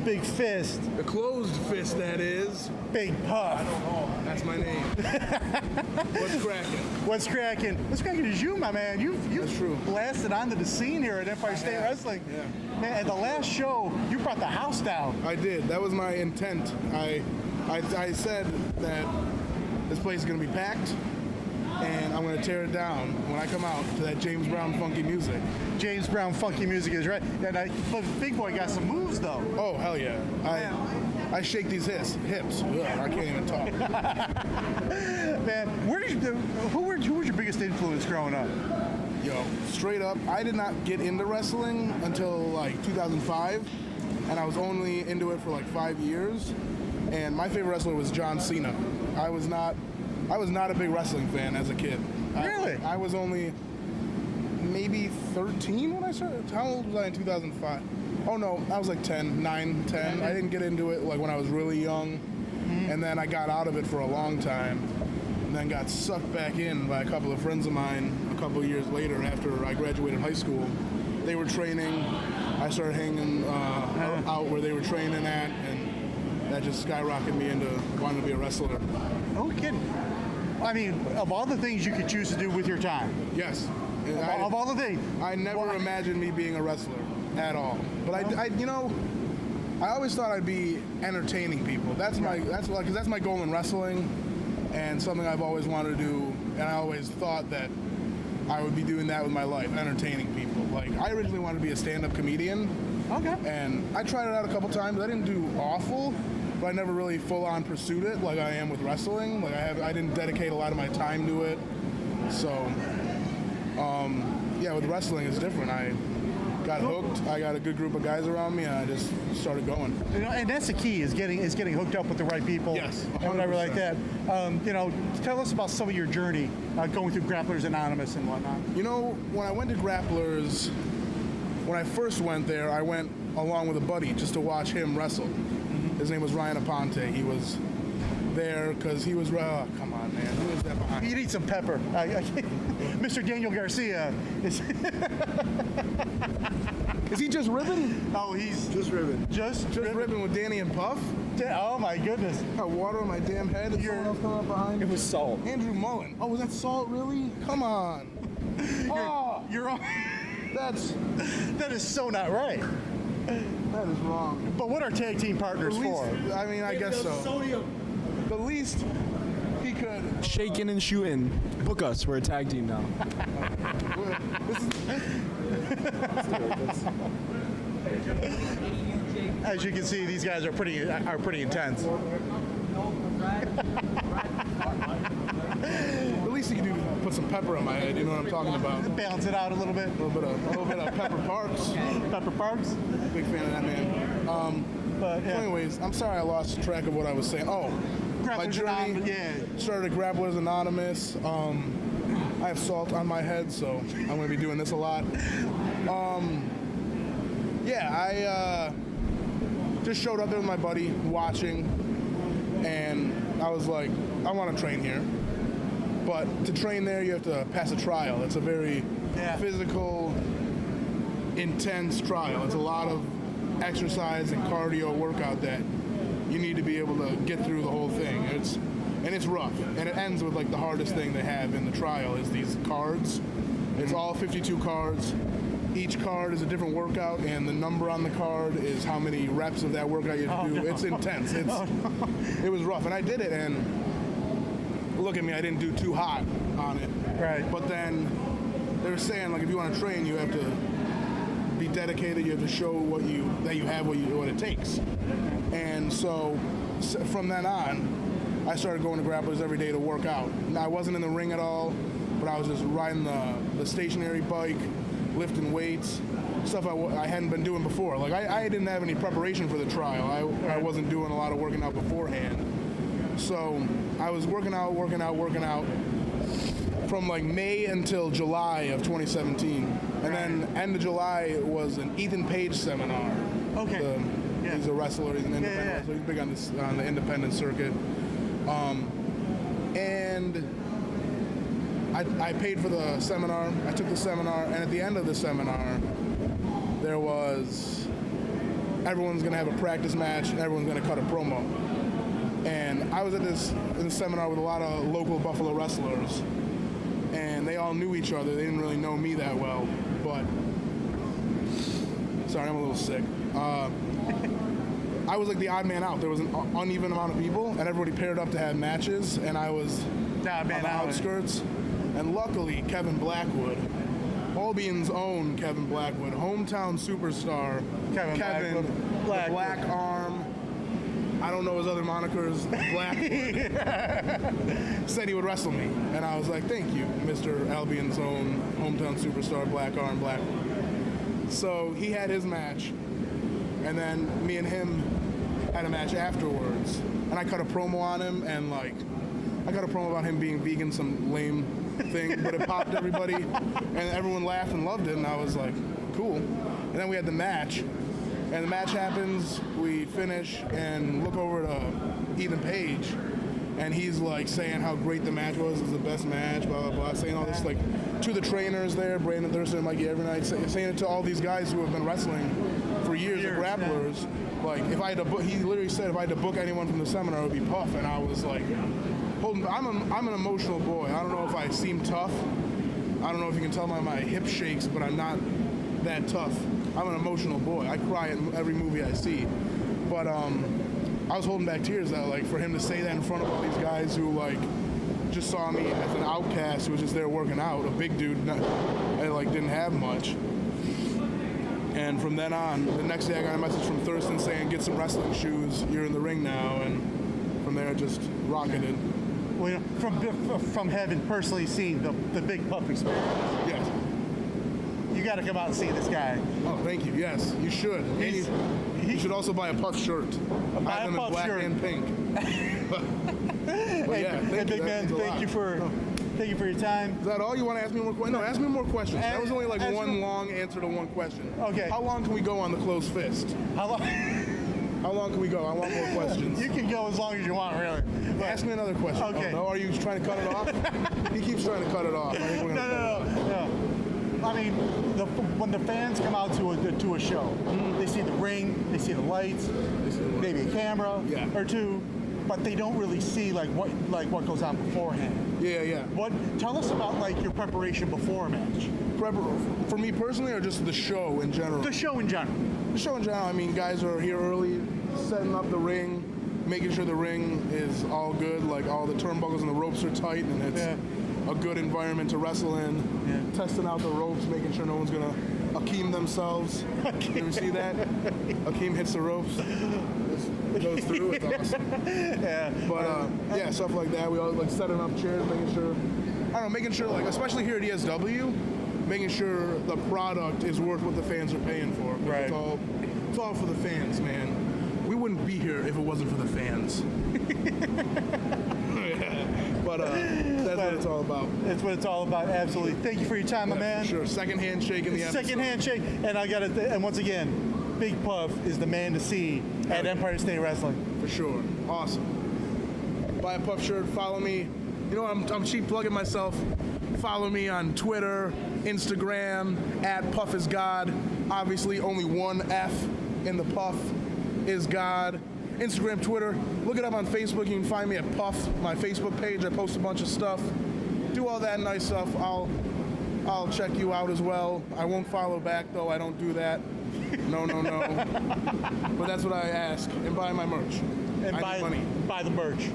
closed big fist. The closed fist, that is. Big Puff. That's my name. What's cracking? What's cracking? What's cracking is you, my man. You've That's true. blasted onto the scene here at Empire State Wrestling. Yeah. Man, at the last show, you brought the house down. I did. That was my intent. I said that this place is going to be packed, and I'm going to tear it down when I come out to that James Brown funky music. James Brown funky music is right. But Big Boy got some moves, though. Oh, hell yeah. I shake these hips. Ugh, I can't even talk. Man, who was your biggest influence growing up? Yo, straight up, I did not get into wrestling until like 2005, and I was only into it for like 5 years. And my favorite wrestler was John Cena. I was not a big wrestling fan as a kid. Really? I was only maybe 13 when I started. How old was I in 2005? Oh no, I was like 10. I didn't get into it like when I was really young, and then I got out of it for a long time, and then got sucked back in by a couple of friends of mine a couple of years later after I graduated high school. They were training. I started hanging out where they were training at, and that just skyrocketed me into wanting to be a wrestler. No kidding. I mean, of all the things you could choose to do with your time, Yes. of all the things, I never imagined me being a wrestler at all. But I always thought I'd be entertaining people. That's my goal in wrestling, and something I've always wanted to do. And I always thought that I would be doing that with my life, entertaining people. Like, I originally wanted to be a stand-up comedian. Okay. And I tried it out a couple times. I didn't do awful, but I never really full-on pursued it like I am with wrestling. Like I didn't dedicate a lot of my time to it. So, yeah, with wrestling it's different. I got hooked. I got a good group of guys around me, and I just started going. And that's the key is getting hooked up with the right people. Yes, and whatever 100%. like that. Tell us about some of your journey going through Grapplers Anonymous and whatnot. You know, when I went to Grapplers, when I first went there, I went along with a buddy just to watch him wrestle. His name was Ryan Aponte. He was there because he was. Come on, man. Who is that behind? You need some pepper. Mr. Daniel Garcia is. Is he just ribbing? Oh, he's Just ribbon. just Ribbing with Danny and Puff? Oh my goodness. Got water on my damn head. Is someone else coming up behind? It was salt. Andrew Mullen. Oh, was that Salt, really? Come on. Oh, You're on. That is so not right. that is wrong. But what are tag team partners At least, for? I mean, I guess so. Sodium. The least he could. Shaking and shooting. Book us. We're a tag team now. As you can see, these guys are pretty intense. The least he could do is put some pepper on my head. You know what I'm talking about? Balance it out a little bit. A little bit of Pepper Parks. Pepper Parks. Big fan of that man. But yeah. Anyways, I'm sorry I lost track of what I was saying. Oh, my Grapplers journey Anonymous, yeah. started at Grapplers Anonymous. I have salt on my head, so I'm going to be doing this a lot. I just showed up there with my buddy watching, and I was like, I want to train here. But to train there, you have to pass a trial. It's a very physical, intense trial. It's a lot of exercise and cardio workout that you need to be able to get through the whole thing. It's rough, and it ends with like the hardest thing they have in the trial is these cards. It's all 52 cards. Each card is a different workout, and the number on the card is how many reps of that workout you have to do. No. It's intense. It was rough, and I did it, and look at me, I didn't do too hot on it. Right. But then they were saying, like, if you want to train, you have to be dedicated. You have to show what you have, what it takes. And so from then on, I started going to Grapplers every day to work out. Now, I wasn't in the ring at all, but I was just riding the stationary bike, lifting weights, stuff I hadn't been doing before. Like, I didn't have any preparation for the trial. I wasn't doing a lot of working out beforehand. So I was working out from like May until July of 2017. And then end of July was an Ethan Page seminar. Okay. He's a wrestler, he's an independent wrestler, he's big on the independent circuit. And I paid for the seminar. I took the seminar, and at the end of the seminar, there was everyone's gonna have a practice match and everyone's gonna cut a promo. And I was in this seminar with a lot of local Buffalo wrestlers, and they all knew each other. They didn't really know me that well, but sorry, I'm a little sick. I was like the odd man out. There was an uneven amount of people, and everybody paired up to have matches, and I was Odd man on the out. outskirts. And luckily, Kevin Blackwood, Albion's own Kevin Blackwood, hometown superstar, Kevin the Blackwood. Black Arm, I don't know his other monikers, Blackwood, said he would wrestle me. And I was like, thank you, Mr. Albion's own hometown superstar, Black Arm Blackwood. So he had his match, and then me and him had a match afterwards. And I cut a promo on him, and like, I cut a promo about him being vegan, some lame thing, but it popped everybody, and everyone laughed and loved it, and I was like, cool. And then we had the match, and the match happens, we finish, and look over to Ethan Page, and he's like saying how great the match was, it was the best match, blah, blah, blah, saying all this, like, to the trainers there, Brandon Thurston and Mikey Evernight, saying it to all these guys who have been wrestling for years, Years, the grapplers. Like, if I had to book, he literally said if I had to book anyone from the seminar, it would be Puff, and I was like, I'm an emotional boy. I don't know if I seem tough. I don't know if you can tell by my hip shakes, but I'm not that tough. I'm an emotional boy. I cry in every movie I see. But I was holding back tears that, like, for him to say that in front of all these guys who, like, just saw me as an outcast who was just there working out, a big dude, and like didn't have much. And from then on, the next day I got a message from Thurston saying, get some wrestling shoes, you're in the ring now, and from there it just rocketed. Well, you know, from having personally seen the Big Puff experience, Yes. you got to come out and see this guy. Oh, thank you. Yes, you should. And you should also buy a Puff shirt. Buy I have a them Puff in black shirt. and pink. But yeah, Hey, thank big you. man, That means a thank lot. you for your time. Is that all? You want to ask me more questions? No, ask me more questions. That was only like Ask one me- long answer to one question. Okay. How long can we go on the closed fist? How long? How long can we go? I want more questions. You can go as long as you want, really. But- Ask me another question. Okay. Oh, no, are you trying to cut it off? He keeps trying to cut it off. I think we're gonna cut it off. No. I mean, when the fans come out to a show, they see the ring, they see the lights, maybe a camera Yeah. or two, but they don't really see like what goes on beforehand. Yeah. Tell us about like your preparation before a match. For me personally, or just the show in general? The show in general. The show in general, I mean, guys are here early, setting up the ring, making sure the ring is all good, like all the turnbuckles and the ropes are tight, and it's a good environment to wrestle in. Yeah. Testing out the ropes, making sure no one's gonna Akeem themselves. You ever see that? Akeem hits the ropes, it goes through. It's awesome. Yeah. But yeah, stuff like that. We all like setting up chairs, making sure. I don't know, making sure like, especially here at ESW, making sure the product is worth what the fans are paying for. Right. It's all for the fans, man. We wouldn't be here if it wasn't for the fans. But that's what it's all about. That's what it's all about. Absolutely. Thank you for your time, my man. Sure. Second handshake in the episode. Second handshake, and and once again, Big Puff is the man to see at Empire State Wrestling. For sure. Awesome. Buy a Puff shirt. Follow me. You know, I'm cheap plugging myself. Follow me on Twitter, Instagram, @PuffIsGod. Obviously, only one F in the Puff is God. Instagram, Twitter. Look it up on Facebook. You can find me at Puff, my Facebook page. I post a bunch of stuff. Do all that nice stuff. I'll check you out as well. I won't follow back, though. I don't do that. No. But that's what I ask. And buy my merch. And I need money. buy the merch.